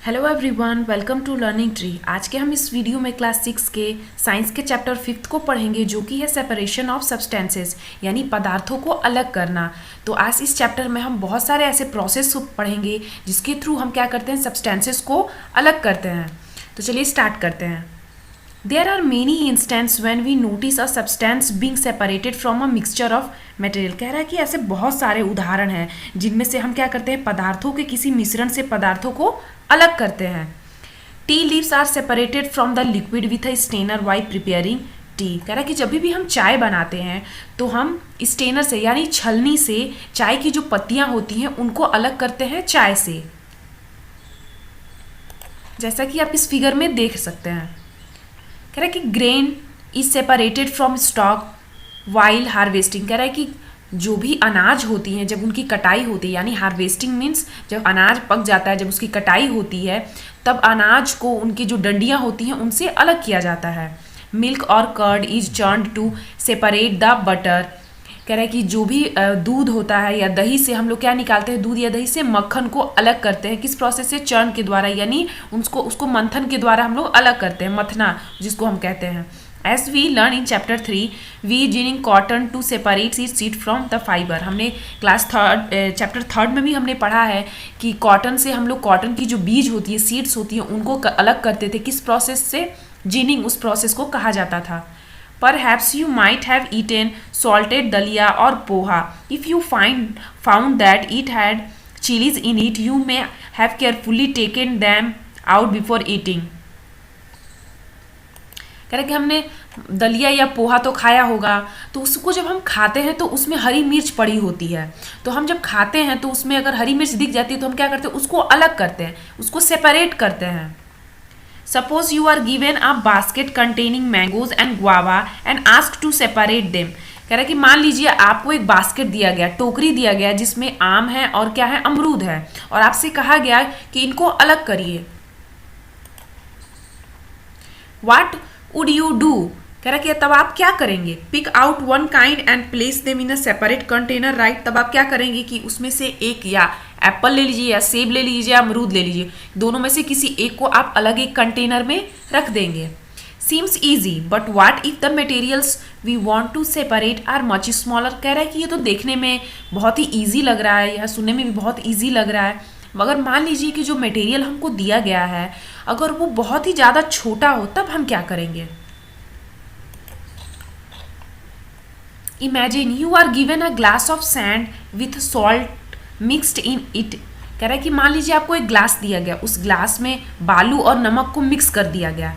Hello everyone, welcome to Learning Tree. आज के हम इस वीडियो में क्लास 6 के साइंस के चैप्टर 5 को पढ़ेंगे, जो कि है सेपरेशन ऑफ सब्सटेंसेस, यानी पदार्थों को अलग करना। तो आज इस चैप्टर में हम बहुत सारे ऐसे प्रोसेस पढ़ेंगे जिसके थ्रू हम क्या करते हैं, सब्सटेंसेस को अलग करते हैं। तो चलिए स्टार्ट करते हैं। There are many instances when we notice a substance being separated from a mixture of material। कह रहा है कि ऐसे बहुत सारे उदाहरण हैं जिनमें से हम क्या करते हैं, पदार्थों के किसी मिश्रण से पदार्थों को अलग करते हैं। Tea leaves are separated from the liquid with a strainer while preparing tea. कह रहा है कि जब भी हम चाय बनाते हैं तो हम स्टेनर से यानी छलनी से चाय की जो पत्तियां होती हैं उनको अलग करते हैं चाय से, जैसा कि आप इस फिगर में देख सकते हैं। कह रहा है कि grain is separated from stock while harvesting. कह रहा है कि जो भी अनाज होती हैं जब उनकी कटाई होती है, यानी हार्वेस्टिंग मीन्स जब अनाज पक जाता है, जब उसकी कटाई होती है तब अनाज को उनकी जो डंडियाँ होती हैं उनसे अलग किया जाता है। मिल्क और curd is churned to separate the butter. कह रहा है कि जो भी दूध होता है या दही से हम लोग क्या निकालते हैं, दूध या दही से मक्खन को अलग करते हैं। किस प्रोसेस से? चर्न के द्वारा, यानी उसको मंथन के द्वारा हम लोग अलग करते हैं, मथना जिसको हम कहते हैं। As we learn in chapter 3 we ginning cotton to separate its seed from the fibre. हमने क्लास चैप्टर 3 में भी हमने पढ़ा है कि कॉटन से हम लोग कॉटन की जो बीज होती है, सीड्स होती हैं, उनको अलग करते थे। किस प्रोसेस से? जिनिंग, उस प्रोसेस को कहा जाता था। Perhaps you might have eaten salted dalia or poha. If you found that it had chilies in it, you may have carefully taken them out before eating. कह रहे कि हमने दलिया या पोहा तो खाया होगा, तो उसको जब हम खाते हैं तो उसमें हरी मिर्च पड़ी होती है। तो हम जब खाते हैं तो उसमें अगर हरी मिर्च दिख जाती है तो हम क्या करते हैं, उसको अलग करते हैं, उसको सेपरेट करते हैं। Suppose you are given a basket containing mangoes and guava and asked to separate them। कह रहा है कि मान लीजिए आपको एक बास्केट दिया गया, टोकरी दिया गया जिसमें आम है और क्या है, अमरूद है, और आपसे कहा गया कि इनको अलग करिए। What would you do? कह रहा है कि तब आप क्या करेंगे? Pick out one kind and place them in a separate container, right. तब आप क्या करेंगे कि उसमें से एक, या एप्पल ले लीजिए या सेब ले लीजिए या अमरूद ले लीजिए, दोनों में से किसी एक को आप अलग एक कंटेनर में रख देंगे। Seems easy but what if the materials we want to separate are much smaller. कह रहा है कि ये तो देखने में बहुत ही ईजी लग रहा है, या सुनने में भी बहुत ईजी लग रहा है, मगर मान लीजिए कि जो मटेरियल हमको दिया गया है अगर वो बहुत ही ज़्यादा छोटा हो, तब हम क्या करेंगे? Imagine you are given a glass of sand with salt mixed in it। कह रहा है कि मान लीजिए आपको एक ग्लास दिया गया, उस ग्लास में बालू और नमक को मिक्स कर दिया गया,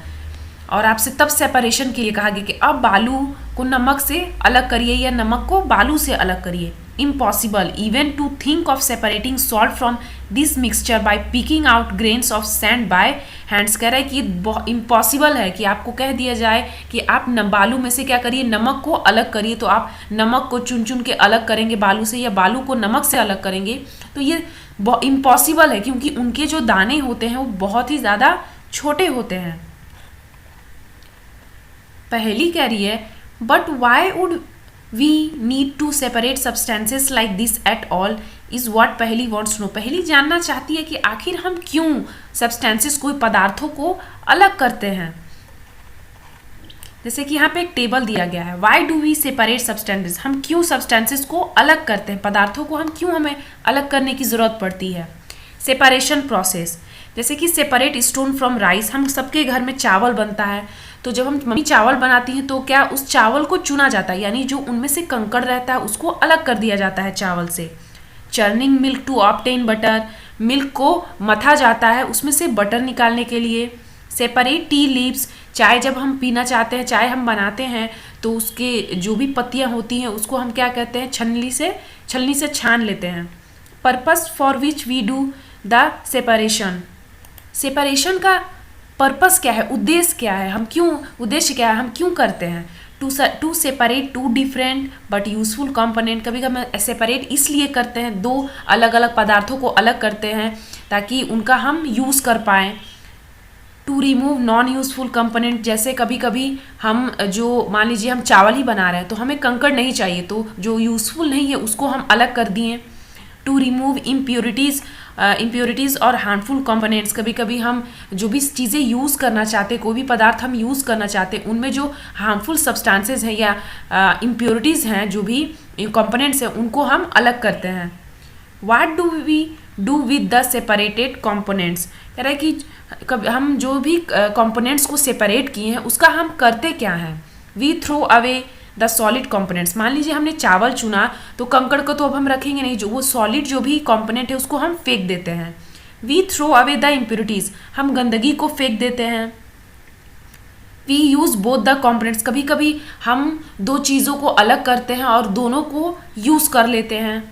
और आपसे तब सेपरेशन के लिए कहा गया कि अब बालू को नमक से अलग करिए या नमक को बालू से अलग करिए। Impossible even to think of separating salt from this mixture by picking out grains of sand by hands. कह रहा है कि इम्पॉसिबल है कि आपको कह दिया जाए कि आप बालू में से क्या करिए, नमक को अलग करिए, तो आप नमक को चुन चुन के अलग करेंगे बालू से, या बालू को नमक से अलग करेंगे। तो ये इम्पॉसिबल है क्योंकि उनके जो दाने होते हैं वो बहुत ही ज़्यादा छोटे होते हैं। पहली कह रही है but why would we need to separate substances like this at all is what Paheli wants know. Paheli जानना चाहती है कि आखिर हम क्यों सब्सटेंसेस को, पदार्थों को अलग करते हैं। जैसे कि यहाँ पे एक टेबल दिया गया है, why do we separate substances, हम क्यों सब्सटेंसेस को अलग करते हैं, पदार्थों को हम क्यों, हमें अलग करने की जरूरत पड़ती है। सेपरेशन प्रोसेस, जैसे कि सेपरेट स्टोन फ्रॉम राइस, हम सबके घर में चावल बनता है, तो जब हम मम्मी चावल बनाती हैं तो क्या उस चावल को चुना जाता है, यानी जो उनमें से कंकड़ रहता है उसको अलग कर दिया जाता है चावल से। Churning milk to obtain butter, milk को मथा जाता है उसमें से बटर निकालने के लिए। सेपरेट टी लीव्स, चाय जब हम पीना चाहते हैं, चाय हम बनाते हैं तो उसके जो भी पत्तियां होती हैं उसको हम क्या कहते हैं, छलनी से छान लेते हैं। Purpose for which we do the separation, separation का पर्पस क्या है, उद्देश्य क्या है, उद्देश्य क्या है, हम क्यों करते हैं। To separate two different but useful component, कभी कभी हम सेपरेट इसलिए करते हैं, दो अलग अलग पदार्थों को अलग करते हैं ताकि उनका हम यूज़ कर पाएँ। To remove non useful component, जैसे कभी कभी हम जो मान लीजिए हम चावल ही बना रहे हैं तो हमें कंकड़ नहीं चाहिए, तो जो यूजफुल नहीं है उसको हम अलग कर दिए। टू रिमूव इम्प्योरिटीज़ इम्प्योरिटीज़ और हार्मफुल कंपोनेंट्स, कभी कभी हम जो भी चीज़ें यूज़ करना चाहते, कोई भी पदार्थ हम यूज़ करना चाहते, उनमें जो हार्मफुल सब्सटेंसेज हैं या इम्प्योरिटीज़ हैं, जो भी कंपोनेंट्स हैं, उनको हम अलग करते हैं। What do we do with the separated components, कह रहा है कि कभी हम जो भी कंपोनेंट्स को सेपरेट किए हैं उसका हम करते क्या हैं। We throw away the solid components, मान लीजिए हमने चावल चुना तो कंकड़ को तो अब हम रखेंगे नहीं, जो वो सॉलिड जो भी कंपोनेंट है उसको हम फेंक देते हैं। We throw away the impurities, हम गंदगी को फेंक देते हैं। We use both the components, कभी कभी हम दो चीज़ों को अलग करते हैं और दोनों को यूज़ कर लेते हैं।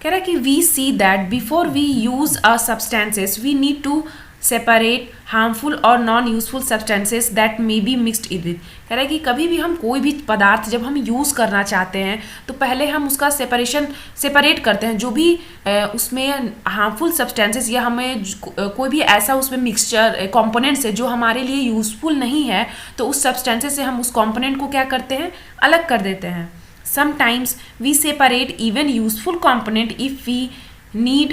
कह रहा है कि we see that before we use a substances we need to separate harmful और non useful substances that may be mixed it with. कह रहा है कि कभी भी हम कोई भी पदार्थ जब हम यूज़ करना चाहते हैं तो पहले हम उसका सेपरेट करते हैं, जो भी उसमें हार्मफुल सब्सटेंसेस या हमें कोई भी ऐसा उसमें मिक्सचर कंपोनेंट्स है जो हमारे लिए यूजफुल नहीं है, तो उस सब्सटेंसेस से हम उस कंपोनेंट को क्या करते हैं, अलग कर देते हैं। Sometimes we separate even useful component if we need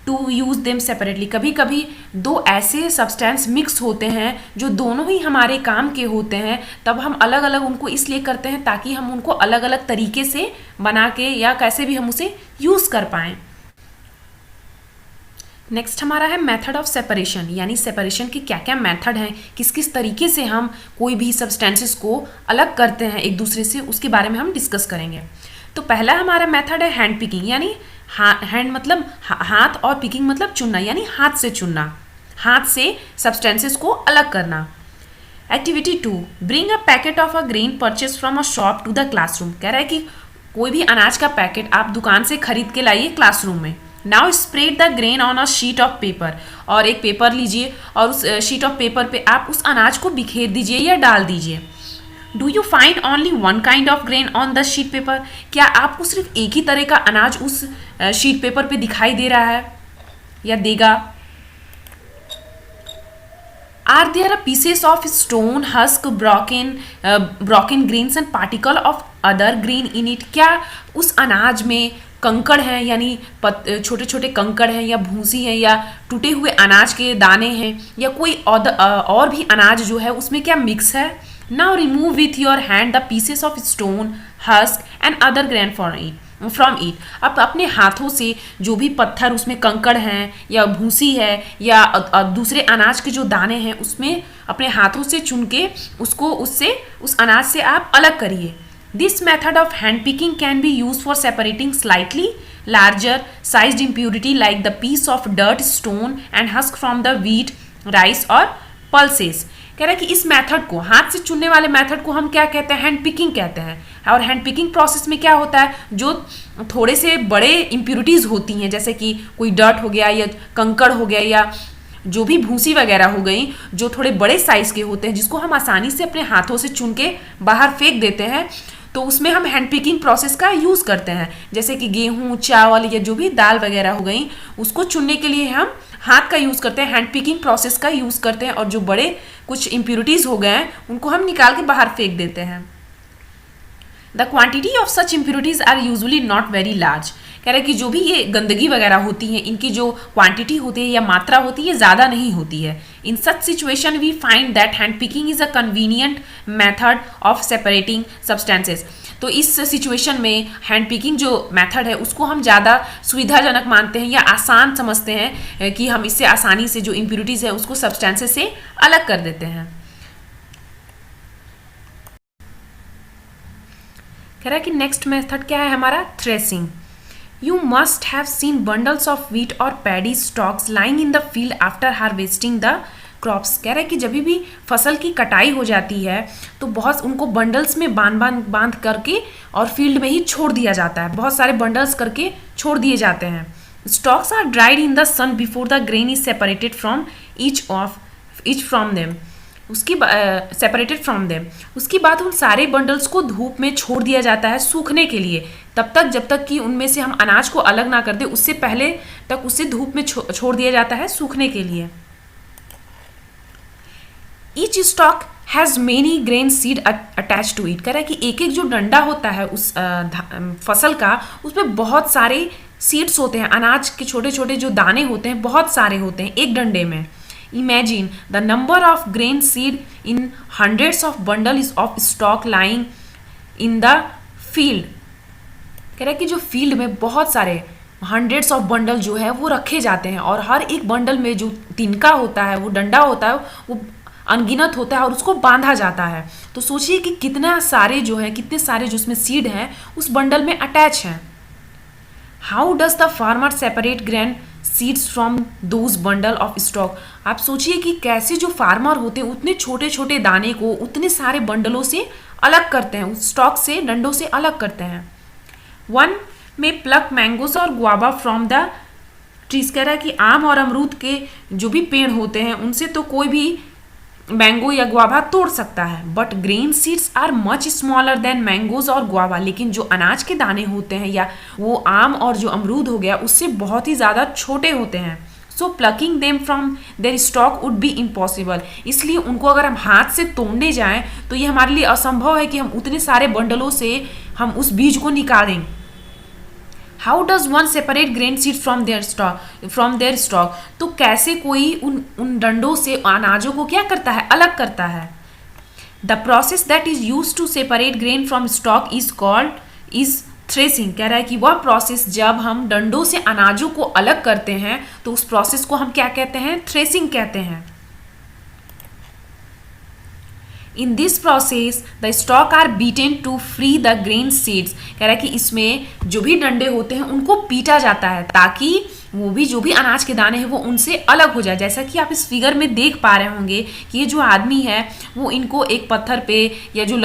to use them separately। कभी कभी दो ऐसे सब्सटेंस मिक्स होते हैं जो दोनों ही हमारे काम के होते हैं, तब हम अलग अलग उनको इसलिए करते हैं ताकि हम उनको अलग अलग तरीके से बना के या कैसे भी हम उसे यूज़ कर पाएँ। नेक्स्ट हमारा है मेथड ऑफ सेपरेशन, यानी सेपरेशन के क्या क्या मेथड हैं, किस किस तरीके से हम कोई भी सब्सटेंसेस को अलग करते हैं एक दूसरे से, उसके बारे में हम डिस्कस करेंगे। तो पहला हमारा मेथड है हैंड पिकिंग, यानी हैंड मतलब हाथ और पिकिंग मतलब चुनना, यानी हाथ से चुनना, हाथ से सब्सटेंसेस को अलग करना। Activity 2, bring a packet of a grain purchase from a shop to the classroom. कह रहा है कि कोई भी अनाज का पैकेट आप दुकान से खरीद के लाइए क्लासरूम में। Now spread the grain on a sheet of paper, और एक पेपर लीजिए और उस शीट ऑफ पेपर पे आप उस अनाज को बिखेर दीजिए या डाल दीजिए। Do you find only one kind of grain on the sheet paper, क्या आपको सिर्फ एक ही तरह का अनाज उस शीट पेपर पे दिखाई दे रहा है या देगा। Are there pieces of stone, husk, broken grains and particle of other grain in it, क्या उस अनाज में कंकड़ हैं, यानी छोटे छोटे कंकड़ हैं या भूसी हैं या टूटे हुए अनाज के दाने हैं या कोई और भी अनाज जो है उसमें क्या मिक्स है। Now remove with your hand the pieces of stone, husk and other grain from it, अब अपने हाथों से जो भी पत्थर उसमें कंकड़ हैं या भूसी है या दूसरे अनाज के जो दाने हैं उसमें अपने हाथों से चुन के उसको उस अनाज से आप अलग करिए। This method of hand picking can be used for separating slightly larger sized impurity like the piece of dirt, stone and husk from the wheat, rice or pulses। कह रहा है कि इस मेथड को, हाथ से चुनने वाले मेथड को हम क्या कहते हैं, हैंड पिकिंग कहते हैं। और हैंड पिकिंग प्रोसेस में क्या होता है, जो थोड़े से बड़े इम्प्योरिटीज़ होती हैं जैसे कि कोई डर्ट हो गया या कंकड़ हो गया या जो भी भूसी वगैरह हो गई, जो थोड़े बड़े साइज़ के होते हैं जिसको हम आसानी से अपने हाथों से चुन के बाहर फेंक देते हैं, तो उसमें हम हैंड पिकिंग प्रोसेस का यूज़ करते हैं। जैसे कि गेहूँ, चावल या जो भी दाल वगैरह हो गई, उसको चुनने के लिए हम हाथ का यूज़ करते हैं, हैंड पिकिंग प्रोसेस का यूज़ करते हैं, और जो बड़े कुछ इम्प्योरिटीज़ हो गए हैं उनको हम निकाल के बाहर फेंक देते हैं। The quantity of such impurities are usually not very large. कह रहे हैं कि जो भी ये गंदगी वगैरह होती है, इनकी जो क्वांटिटी होती है या मात्रा होती है ज़्यादा नहीं होती है। In such situation we find that hand picking is a convenient method of separating substances. तो इस सिचुएशन में हैंड पिकिंग जो मेथड है उसको हम ज़्यादा सुविधाजनक मानते हैं या आसान समझते हैं कि हम इससे आसानी से जो इम्प्योरिटीज़ है उसको सब्सटेंसेस से अलग कर देते हैं। कह रहा है कि नेक्स्ट मेथड क्या है हमारा, threshing. You must have seen bundles of wheat or paddy stalks lying in the field after harvesting the crops। कह रहे हैं कि जब भी फसल की कटाई हो जाती है तो बहुत उनको बंडल्स में बांध करके और फील्ड में ही छोड़ दिया जाता है, बहुत सारे बंडल्स करके छोड़ दिए जाते हैं। Stalks are dried in the sun before the grain is separated from each from them। Separated from them, उसके बाद उन सारे बंडल्स को धूप में छोड़ दिया जाता है सूखने के लिए, तब तक जब तक कि उनमें से हम अनाज को अलग ना कर दे, उससे पहले तक उसे धूप में छोड़ दिया जाता है सूखने के लिए। Each stalk has many grain seed attach to it. कह रहा है कि एक एक जो डंडा होता है उस फसल का, उस पर बहुत सारे सीड्स होते हैं, अनाज के छोटे छोटे जो दाने होते हैं बहुत सारे होते हैं एक डंडे में। Imagine the number of grain seed in hundreds of bundle of stock lying in the field. कह रहा है कि जो फील्ड में बहुत सारे हंड्रेड्स ऑफ बंडल जो है वो रखे जाते हैं, और हर एक बंडल में जो तिनका होता है, वो डंडा होता है, वो अनगिनत होता है और उसको बांधा जाता है। तो सोचिए कि कितना सारे जो है, कितने सारे जो उसमें सीड हैं उस बंडल में अटैच हैं। How does the farmer separate grain seeds from those bundle of stock. आप सोचिए कि कैसे जो फार्मर होते हैं उतने छोटे छोटे दाने को उतने सारे बंडलों से अलग करते हैं, उस स्टॉक से, डंडों से अलग करते हैं। वन में प्लक मैंगोज और गुआवा फ्रॉम द ट्रीज। कह रहा है कि आम और अमरूद के जो भी पेड़ होते हैं उनसे तो कोई भी मैंगो या गुआवा तोड़ सकता है, but grain seeds are much smaller than mangoes और गुआवा। लेकिन जो अनाज के दाने होते हैं या वो आम और जो अमरूद हो गया उससे बहुत ही ज़्यादा छोटे होते हैं। So plucking them from their stalk would be impossible. इसलिए उनको अगर हम हाथ से तोड़ने जाएं तो ये हमारे लिए असंभव है कि हम उतने सारे बंडलों से हम उस बीज को निकालें। How does one separate grain seed from their stock. तो कैसे कोई उन डंडों से अनाजों को क्या करता है, अलग करता है। The process that is use to separate grain from stalk is threshing. कह रहा है कि वह प्रोसेस जब हम डंडों से अनाजों को अलग करते हैं तो उस प्रोसेस को हम क्या कहते हैं, थ्रेसिंग कहते हैं। In this process the stalk are beaten to free the grain seeds. कह रहा है कि इसमें जो भी डंडे होते हैं उनको पीटा जाता है ताकि वो भी जो भी अनाज के दाने हैं वो उनसे अलग हो जाए। जैसा कि आप इस फिगर में देख पा रहे होंगे कि ये जो आदमी है वो इनको एक पत्थर पे या जो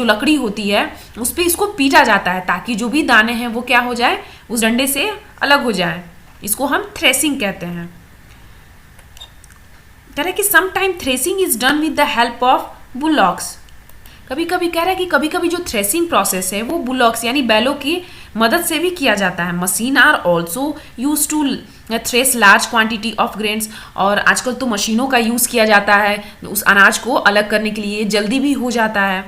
लकड़ी होती है उस पर इसको पीटा जाता है ताकि जो भी दाने हैं वो क्या हो जाए, उस डंडे से अलग हो जाए। इसको हम थ्रेसिंग कहते हैं। कह रहा है कि sometime threshing is done with the help of bullocks. कभी कभी कह रहा है कि कभी कभी जो थ्रेसिंग प्रोसेस है वो बुलॉक्स यानी बैलों की मदद से भी किया जाता है। Machine are also used to thresh large quantity of grains. और आजकल तो मशीनों का यूज़ किया जाता है उस अनाज को अलग करने के लिए, जल्दी भी हो जाता है।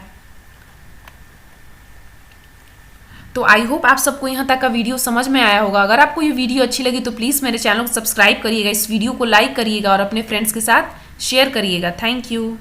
तो आई होप आप सबको यहाँ तक का वीडियो समझ में आया होगा। अगर आपको ये वीडियो अच्छी लगी तो प्लीज़ मेरे चैनल को सब्सक्राइब करिएगा, इस वीडियो को लाइक करिएगा और अपने फ्रेंड्स के साथ शेयर करिएगा। Thank you.